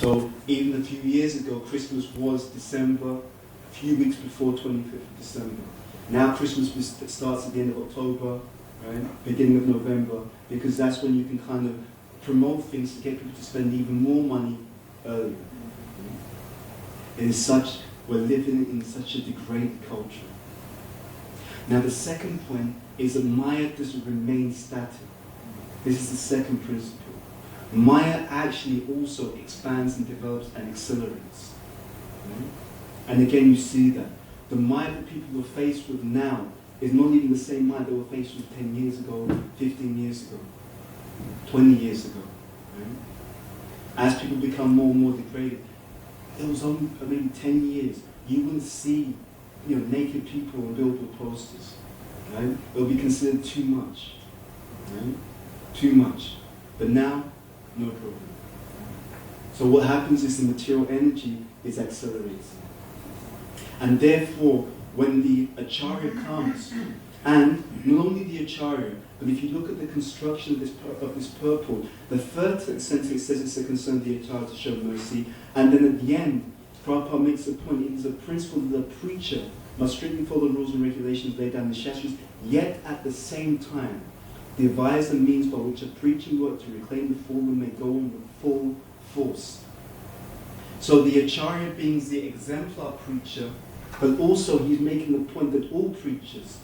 So even a few years ago, Christmas was December, a few weeks before 25th of December. Now Christmas starts at the end of October, right? Beginning of November, because that's when you can kind of promote things to get people to spend even more money earlier. We're living in such a degraded culture. Now the second point is that Maya doesn't remain static. This is the second principle. Maya actually also expands and develops and accelerates. Right? And again, you see that. The Maya that people are faced with now is not even the same Maya they were faced with 10 years ago, 15 years ago, 20 years ago. Right? As people become more and more degraded, it was only maybe 10 years, you wouldn't see naked people on billboard posters. Right? It would be considered too much. Right? Too much. But now, no problem. So what happens is the material energy is accelerating. And therefore, when the Acharya comes, and not only the Acharya, but if you look at the construction of this purport, the third sentence says it's a concern of the Acharya to show mercy, and then at the end, Prabhupada makes a point, it is a principle that the preacher must strictly follow the rules and regulations laid down in the Shastras, yet at the same time, devise the means by which a preaching work to reclaim the fallen may go on with full force. So the Acharya being the exemplar preacher, but also he's making the point that all preachers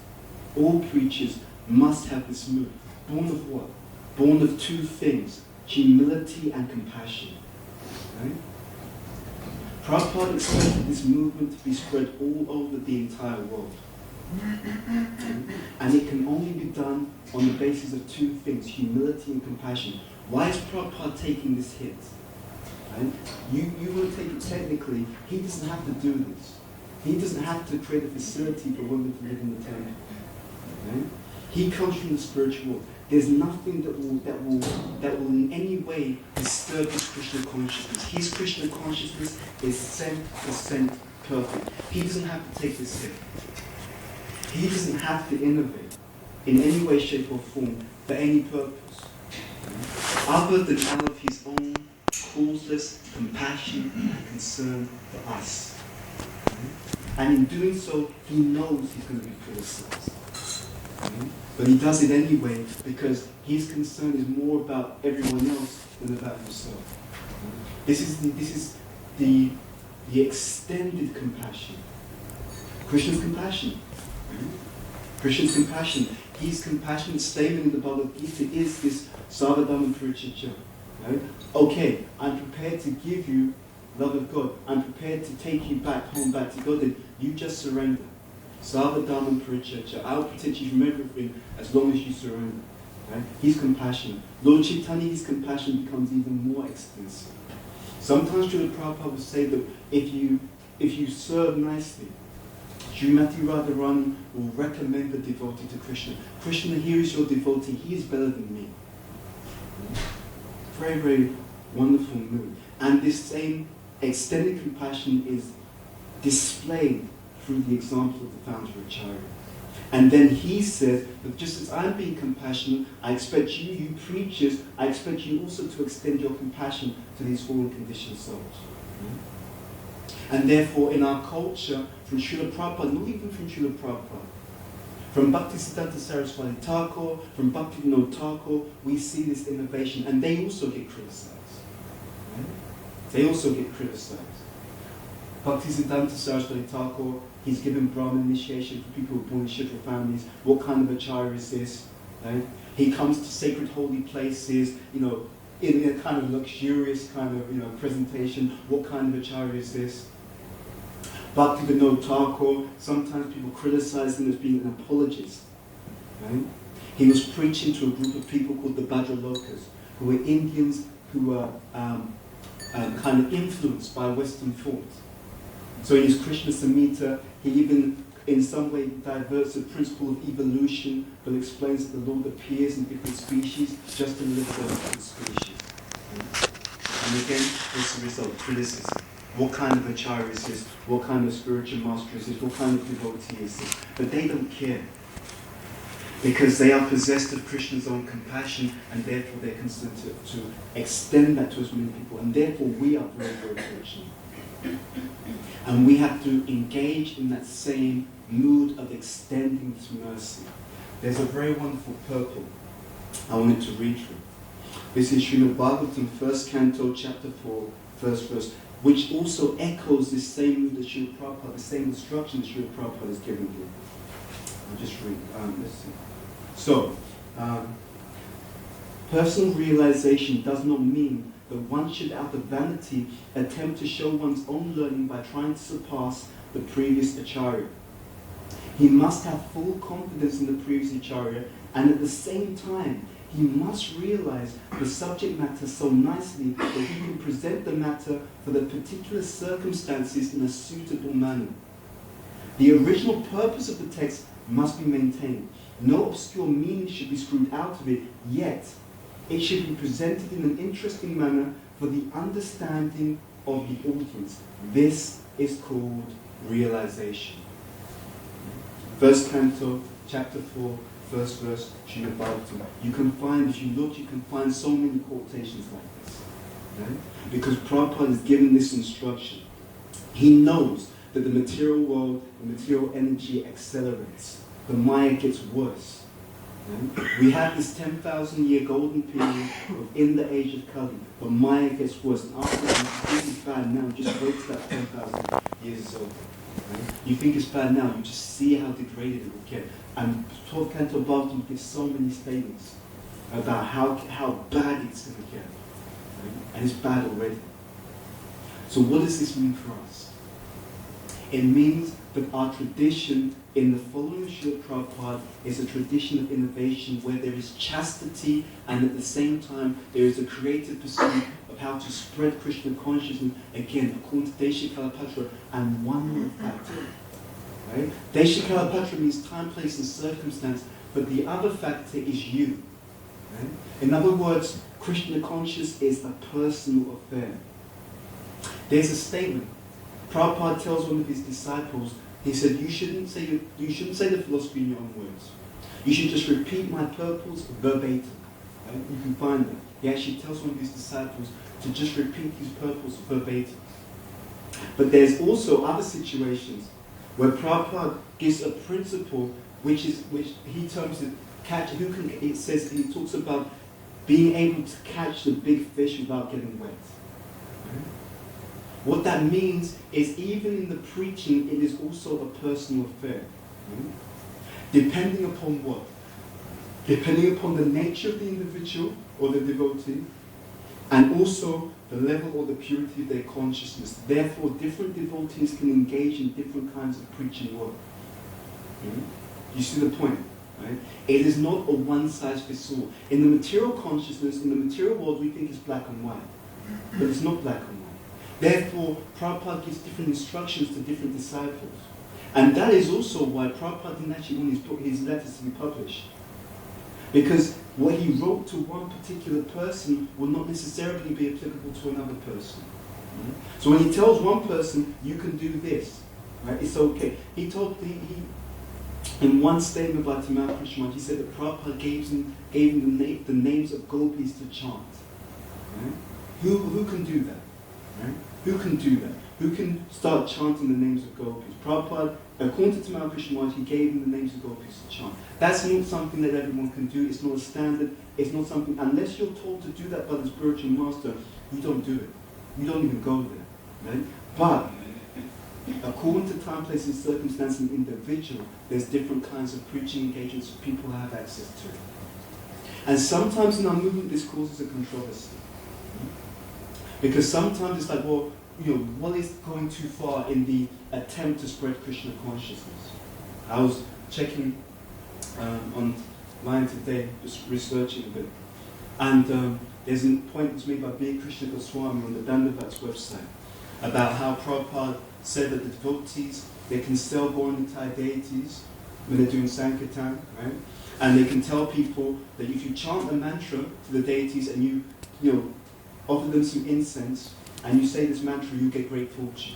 must have this move. Born of what? Born of two things, humility and compassion. Right? Prabhupada expected this movement to be spread all over the entire world. And it can only be done on the basis of two things, humility and compassion. Why is Prabhupada taking this hit? Right? You will take it technically, he doesn't have to do this. He doesn't have to create a facility for women to live in the temple. Right? He comes from the spiritual world. There's nothing that will in any way disturb his Krishna consciousness. His Krishna consciousness is 100% perfect. He doesn't have to take this hit. He doesn't have to innovate in any way, shape, or form for any purpose, other than out of his own causeless compassion and concern for us. And in doing so, he knows he's going to be criticized. But he does it anyway because his concern is more about everyone else than about himself. This is the extended compassion. Krishna's compassion. Krishna's compassion. His compassionate statement in the Bhagavad Gita is this Sarvadharma Parityajya. Right? Okay, I'm prepared to give you love of God. I'm prepared to take you back home, back to God. Then you just surrender. Sarvadharma Parityajya. I'll protect you from everything as long as you surrender. Right? He's compassionate. Lord Chaitanya, his compassion becomes even more extensive. Sometimes Srila Prabhupada will say that if you serve nicely, Srimati Radharani will recommend the devotee to Krishna. Krishna, here is your devotee. He is better than me. Very, very wonderful mood. And this same extended compassion is displayed through the example of the founder Acharya. And then he says that just as I'm being compassionate, I expect you preachers, I expect you also to extend your compassion to these fallen conditioned souls. And therefore, in our culture, from Srila Prabhupada, not even from Srila Prabhupada, from Bhaktisiddhanta Saraswati Thakur, from Bhaktivinoda Thakur, we see this innovation, and they also get criticized. Right? They also get criticized. Bhaktisiddhanta Saraswati Thakur, he's given Brahmin initiation for people who are born in Shudra families. What kind of acharya is this? Right? He comes to sacred holy places, in a kind of luxurious kind of presentation. What kind of acharya is this? Bhaktivinoda Thakur, sometimes people criticize him as being an apologist. Right? He was preaching to a group of people called the Bhadralokas, who were Indians who were kind of influenced by Western thought. So in his Krishna Samhita, he even in some way diverts the principle of evolution, but explains that the Lord appears in different species just to lift up different species. And again, what's the result? Criticism. What kind of acharya is this? What kind of spiritual master is this? What kind of devotee is this? But they don't care. Because they are possessed of Krishna's own compassion, and therefore they're concerned to extend that to as many people. And therefore we are very, very fortunate. And we have to engage in that same mood of extending this mercy. There's a very wonderful purport I wanted to read through. This is Srimad Bhagavatam, 1st Canto, Chapter 4, 1st verse, which also echoes this same mood that Srila Prabhupada, the same instruction that Srila Prabhupada has given here. I'll just read. Let's see. So, personal realization does not mean that one should, out of vanity, attempt to show one's own learning by trying to surpass the previous acharya. He must have full confidence in the previous acharya, and at the same time, he must realize the subject matter so nicely that he can present the matter for the particular circumstances in a suitable manner. The original purpose of the text must be maintained. No obscure meaning should be screwed out of it, yet it should be presented in an interesting manner for the understanding of the audience. This is called realization. First Canto, Chapter 4, first verse, Srimad Bhagavatam. You can find, if you look, you can find so many quotations like this. Right? Because Prabhupada has given this instruction. He knows that the material world, the material energy accelerates. The Maya gets worse. Right? We have this 10,000 year golden period in the age of Kali, but Maya gets worse. And after that, you think it's bad now, just wait till that 10,000 years is over. Right? You think it's bad now, you just see how degraded it will get. And 12th Canto Bhagavatam gives so many statements about how bad it's going to get. Right? And it's bad already. So what does this mean for us? It means that our tradition in the following of Srila Prabhupada is a tradition of innovation where there is chastity and at the same time there is a creative pursuit of how to spread Krishna consciousness, again, according to Desha Kalapatra, and one more factor. Right? Desha Kalapatra means time, place, and circumstance, but the other factor is you. Right? In other words, Krishna consciousness is a personal affair. There's a statement. Prabhupada tells one of his disciples, he said, you shouldn't say the philosophy in your own words. You should just repeat my purports verbatim. Right? You can find that. He actually tells one of his disciples to just repeat his purports verbatim. But there's also other situations where Prabhupada gives a principle which he terms it it says, he talks about being able to catch the big fish without getting wet. Right? What that means is even in the preaching, it is also a personal affair. Right? Depending upon what? Depending upon the nature of the individual or the devotee, and also the level or the purity of their consciousness. Therefore, different devotees can engage in different kinds of preaching work. Right? You see the point? Right? It is not a one-size-fits-all. In the material consciousness, in the material world, we think it's black and white. But it's not black and white. Therefore, Prabhupada gives different instructions to different disciples. And that is also why Prabhupada didn't actually want his letters to be published. Because what he wrote to one particular person will not necessarily be applicable to another person. Right? So when he tells one person, you can do this, right? It's okay. In one statement by Tamal Krishna, he said that Prabhupada gave him the names of gopis to chant. Right? Who can do that? Right? Who can do that? Who can start chanting the names of gopis? Prabhupada, according to Tamal Krishna, he gave him the names of gopis to chant. That's not something that everyone can do. It's not a standard. It's not something, unless you're told to do that by the spiritual master, you don't do it. You don't even go there. Right? But according to time, place, and circumstance and individual, there's different kinds of preaching engagements people have access to. And sometimes in our movement, this causes a controversy. Because sometimes it's like, well, what is going too far in the attempt to spread Krishna consciousness? I was checking online today, just researching a bit, and there's a point that's made by B. Krishna Goswami on the Dandavats website about how Prabhupada said that the devotees, they can sell born-entire deities when they're doing Sankirtan, right? And they can tell people that if you chant a mantra to the deities and you offer them some incense, and you say this mantra, you get great fortune.